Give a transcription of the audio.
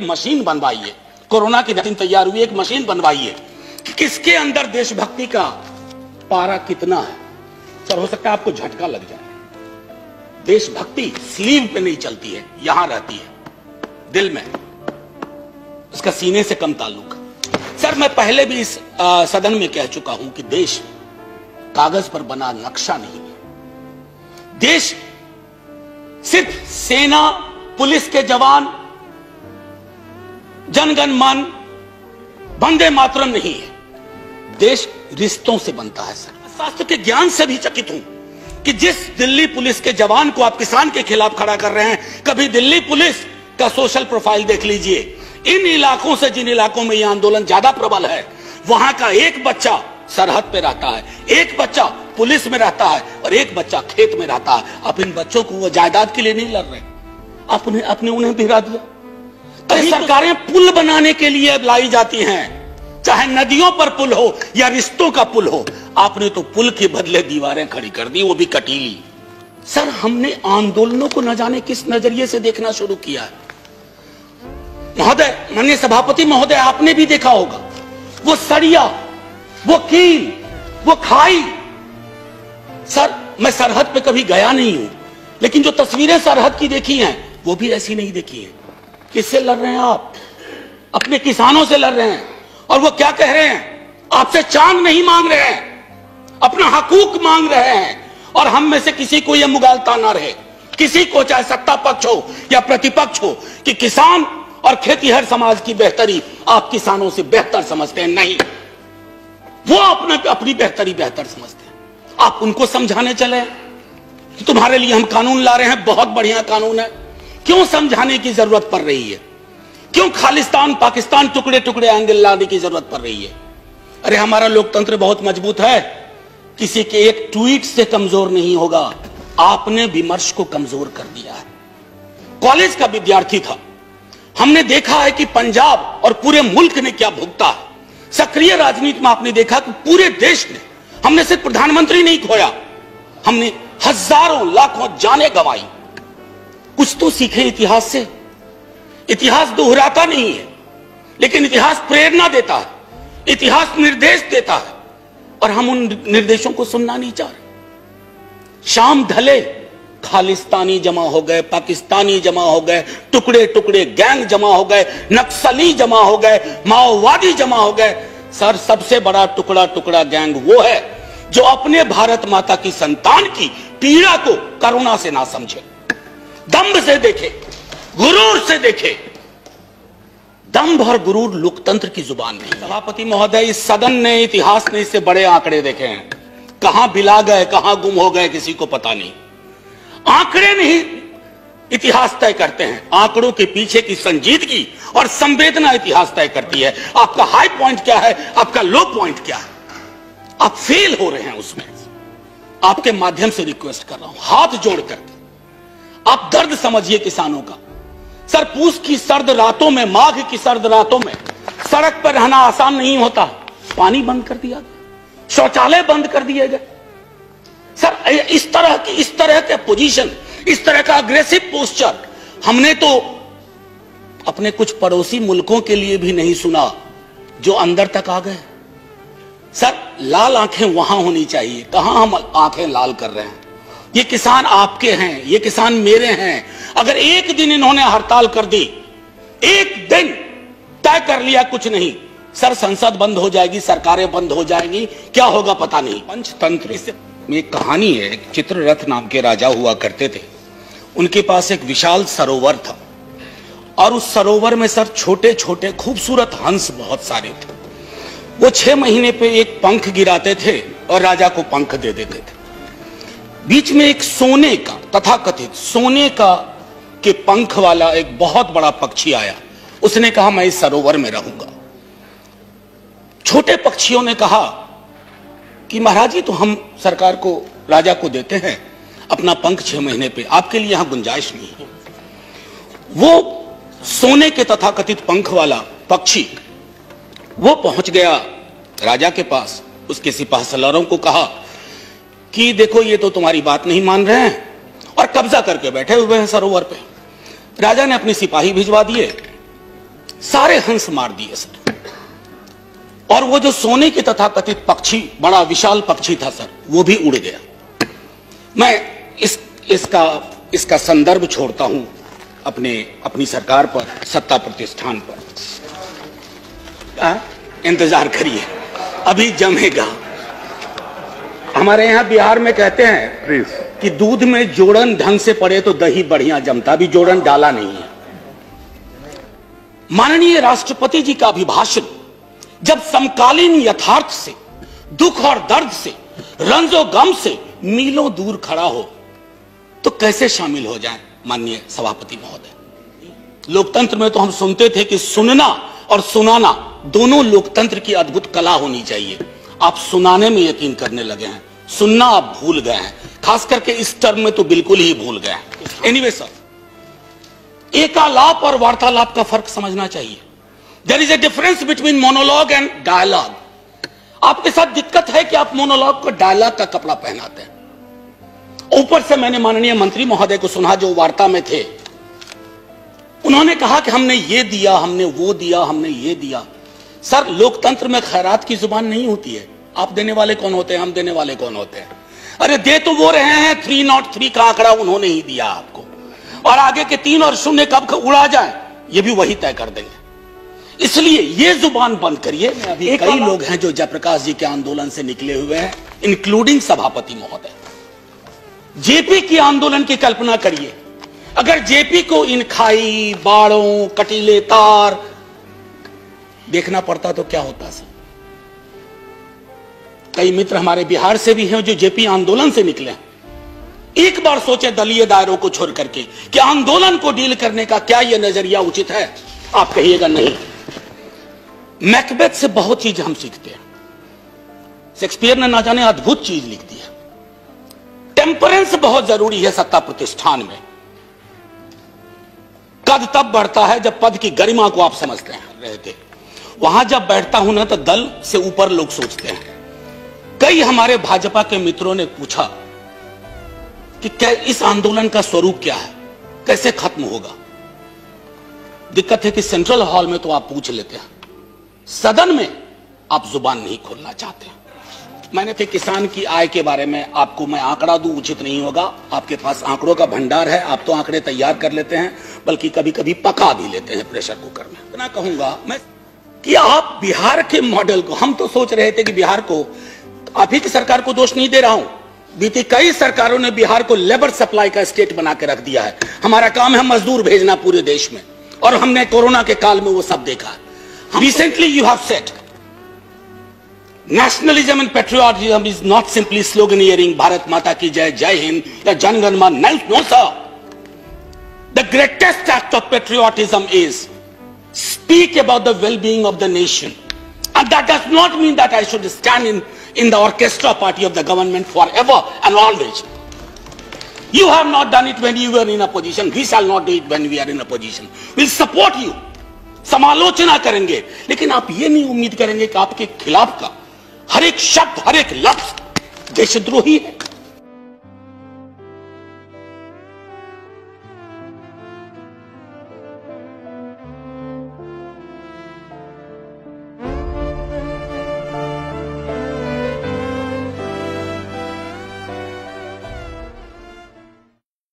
Machine बनवाई है, corona की वैक्सीन तैयार हुई, एक मशीन बनवाई है कि किसके अंदर देशभक्ति का पारा कितना है। सर हो सकता है आपको झटका लग जाए, देशभक्ति स्लीव पे नहीं चलती है, यहां रहती है दिल में, उसका सीने से कम ताल्लुक। सर मैं पहले भी इस सदन में कह चुका हूं कि देश कागज पर बना नक्शा नहीं है, देश सिर्फ सेना पुलिस के जवान जनगण मन वंदे मातरम नहीं है, देश रिश्तों से बनता है। सर शास्त्र के ज्ञान से भी चकित हूं कि जिस दिल्ली पुलिस के जवान को आप किसान के खिलाफ खड़ा कर रहे हैं, कभी दिल्ली पुलिस का सोशल प्रोफाइल देख लीजिए। इन इलाकों से जिन इलाकों में यह आंदोलन ज्यादा प्रबल है, वहां का एक बच्चा सरहद पे रहता है, एक बच्चा पुलिस में रहता है और एक बच्चा खेत में रहता है। आप इन बच्चों को वो जायदाद के लिए नहीं लड़ रहे, आपने उन्हें भिड़ा दिया। कई सरकारें पुल बनाने के लिए लाई जाती हैं, चाहे नदियों पर पुल हो या रिश्तों का पुल हो, आपने तो पुल के बदले दीवारें खड़ी कर दी, वो भी कटीली। सर हमने आंदोलनों को न जाने किस नजरिए से देखना शुरू किया है। महोदय, माननीय सभापति महोदय, आपने भी देखा होगा वो सरिया, वो कील, वो खाई। सर मैं सरहद पे कभी गया नहीं हूं, लेकिन जो तस्वीरें सरहद की देखी हैं वो भी ऐसी नहीं देखी है। किससे लड़ रहे हैं आप? अपने किसानों से लड़ रहे हैं, और वो क्या कह रहे हैं? आपसे चांद नहीं मांग रहे हैं, अपना हकूक मांग रहे हैं। और हम में से किसी को यह मुगालता ना रहे, किसी को चाहे सत्ता पक्ष हो या प्रतिपक्ष हो, कि किसान और खेतीहर समाज की बेहतरी आप किसानों से बेहतर समझते हैं। नहीं, वो अपनी बेहतरी बेहतर समझते हैं। आप उनको समझाने चले कि तुम्हारे लिए हम कानून ला रहे हैं, बहुत बढ़िया कानून है, क्यों समझाने की जरूरत पड़ रही है? क्यों खालिस्तान पाकिस्तान टुकड़े टुकड़े एंगल लाने की जरूरत पड़ रही है? अरे हमारा लोकतंत्र बहुत मजबूत है, किसी के एक ट्वीट से कमजोर नहीं होगा। आपने विमर्श को कमजोर कर दिया है। कॉलेज का विद्यार्थी था, हमने देखा है कि पंजाब और पूरे मुल्क ने क्या भुगता है। सक्रिय राजनीति में आपने देखा कि पूरे देश ने, हमने सिर्फ प्रधानमंत्री नहीं खोया, हमने हजारों लाखों जानें गंवाई। कुछ तो सीखे इतिहास से। इतिहास दोहराता नहीं है, लेकिन इतिहास प्रेरणा देता है, इतिहास निर्देश देता है, और हम उन निर्देशों को सुनना नहीं चाह रहे। शाम ढले, खालिस्तानी जमा हो गए, पाकिस्तानी जमा हो गए, टुकड़े टुकड़े गैंग जमा हो गए, नक्सली जमा हो गए, माओवादी जमा हो गए। सर सबसे बड़ा टुकड़ा टुकड़ा गैंग वो है जो अपने भारत माता की संतान की पीड़ा को करुणा से ना समझे, दंभ से देखे, गुरूर से देखे। दंभ और गुरूर लोकतंत्र की जुबान नहीं। सभापति महोदय, इस सदन ने, इतिहास ने इससे बड़े आंकड़े देखे हैं। कहां बिला गए, कहां गुम हो गए, किसी को पता नहीं। आंकड़े नहीं इतिहास तय करते हैं, आंकड़ों के पीछे की संजीदगी और संवेदना इतिहास तय करती है। आपका हाई पॉइंट क्या है, आपका लो पॉइंट क्या है, आप फेल हो रहे हैं उसमें। आपके माध्यम से रिक्वेस्ट कर रहा हूं, हाथ जोड़कर आप दर्द समझिए किसानों का। सर पूस की सर्द रातों में, माघ की सर्द रातों में सड़क पर रहना आसान नहीं होता। पानी बंद कर दिया गया, शौचालय बंद कर दिए गए। सर इस तरह के पोजीशन, इस तरह का अग्रेसिव पोस्चर हमने तो अपने कुछ पड़ोसी मुल्कों के लिए भी नहीं सुना, जो अंदर तक आ गए। सर लाल आंखें वहां होनी चाहिए, कहां हम आंखें लाल कर रहे हैं? ये किसान आपके हैं, ये किसान मेरे हैं। अगर एक दिन इन्होंने हड़ताल कर दी, एक दिन तय कर लिया कुछ नहीं, सर संसद बंद हो जाएगी, सरकारें बंद हो जाएंगी, क्या होगा पता नहीं। पंचतंत्र में एक कहानी है, एक चित्ररथ नाम के राजा हुआ करते थे। उनके पास एक विशाल सरोवर था, और उस सरोवर में सर छोटे छोटे खूबसूरत हंस बहुत सारे थे। वो 6 महीने पे एक पंख गिराते थे और राजा को पंख दे देते थे। बीच में एक सोने का, तथाकथित सोने का के पंख वाला एक बहुत बड़ा पक्षी आया। उसने कहा मैं इस सरोवर में रहूंगा। छोटे पक्षियों ने कहा कि महाराज जी, तो हम सरकार को, राजा को देते हैं अपना पंख 6 महीने पे, आपके लिए यहां गुंजाइश नहीं है। वो सोने के तथाकथित पंख वाला पक्षी वो पहुंच गया राजा के पास। उसके सिपाह सलारों को कहा कि देखो ये तो तुम्हारी बात नहीं मान रहे हैं, और कब्जा करके बैठे हुए हैं सरोवर पे। राजा ने अपने सिपाही भिजवा दिए, सारे हंस मार दिए सर, और वो जो सोने के तथाकथित पक्षी, बड़ा विशाल पक्षी था सर, वो भी उड़ गया। मैं इसका संदर्भ छोड़ता हूं अपनी सरकार पर, सत्ता प्रतिष्ठान पर। इंतजार करिए, अभी जमेगा। हमारे यहां बिहार में कहते हैं कि दूध में जोड़न ढंग से पड़े तो दही बढ़िया जमता, अभी जोड़न डाला नहीं है। माननीय राष्ट्रपति जी का अभिभाषण जब समकालीन यथार्थ से, दुख और दर्द से, रंजो गम से मीलों दूर खड़ा हो तो कैसे शामिल हो जाएं माननीय सभापति महोदय। लोकतंत्र में तो हम सुनते थे कि सुनना और सुनाना दोनों लोकतंत्र की अद्भुत कला होनी चाहिए। आप सुनाने में यकीन करने लगे हैं, सुनना आप भूल गए हैं, खास करके इस टर्म में तो बिल्कुल ही भूल गए हैं। एनीवे सर, एकालाप और वार्तालाप का फर्क समझना चाहिए। There is a difference between monologue and dialogue. आपके साथ दिक्कत है कि आप मोनोलॉग को डायलॉग का कपड़ा पहनाते हैं। ऊपर से मैंने माननीय मंत्री महोदय को सुना जो वार्ता में थे, उन्होंने कहा कि हमने ये दिया, हमने वो दिया, हमने ये दिया। सर, लोकतंत्र में खैरात की जुबान नहीं होती है। आप देने वाले कौन होते हैं, हम देने वाले कौन होते हैं? अरे दे तो वो रहे हैं, 303 का आंकड़ा उन्होंने ही दिया आपको, और आगे के 3 और 0 कब उड़ा जाए ये भी वही तय कर देंगे। इसलिए ये जुबान बंद करिए। अभी कई लोग हैं जो जयप्रकाश जी के आंदोलन से निकले हुए हैं, इंक्लूडिंग सभापति महोदय। जेपी की आंदोलन की कल्पना करिए, अगर जेपी को इन खाई, बाड़ों, कटीले तार देखना पड़ता तो क्या होता सर। कई मित्र हमारे बिहार से भी हैं जो जेपी आंदोलन से निकले हैं। एक बार सोचे दलीय दायरों को छोड़ करके कि आंदोलन को डील करने का क्या यह नजरिया उचित है। आप कहिएगा नहीं। मैकबेथ से बहुत चीज हम सीखते हैं। शेक्सपियर ने ना जाने अद्भुत चीज लिख दी है। टेम्परेंस बहुत जरूरी है सत्ता प्रतिष्ठान में। कद तब बढ़ता है जब पद की गरिमा को आप समझते हैं रहते। वहां जब बैठता हूं ना तो दल से ऊपर लोग सोचते हैं। कई हमारे भाजपा के मित्रों ने पूछा कि क्या इस आंदोलन का स्वरूप क्या है, कैसे खत्म होगा। दिक्कत है कि सेंट्रल हॉल में तो आप पूछ लेते हैं, सदन में आप जुबान नहीं खोलना चाहते। मैंने फिर किसान की आय के बारे में आपको मैं आंकड़ा दूं, उचित नहीं होगा। आपके पास आंकड़ों का भंडार है, आप तो आंकड़े तैयार कर लेते हैं, बल्कि कभी कभी पका भी लेते हैं प्रेशर कुकर में। इतना कहूंगा मैं कि आप बिहार के मॉडल को, हम तो सोच रहे थे कि बिहार को, आप ही की सरकार को दोष नहीं दे रहा हूं, बीती कई सरकारों ने बिहार को लेबर सप्लाई का स्टेट बना के रख दिया है। हमारा काम है मजदूर भेजना पूरे देश में, और हमने कोरोना के काल में वो सब देखा है। Recently you have said nationalism and patriotism is not simply sloganeering Bharat Mata ki jai, Jai Hind या Jan Gan Man. No sir, the greatest act of patriotism is speak about the well-being of the nation, and that does not mean that I should stand in the orchestra party of the government forever and always. You have not done it when you were in a position, we shall not do it when we are in a position. We'll support you, समालोचना करेंगे, लेकिन आप ये नहीं उम्मीद करेंगे कि आपके खिलाफ का हर एक शब्द, हर एक लफ्ज देशद्रोही है।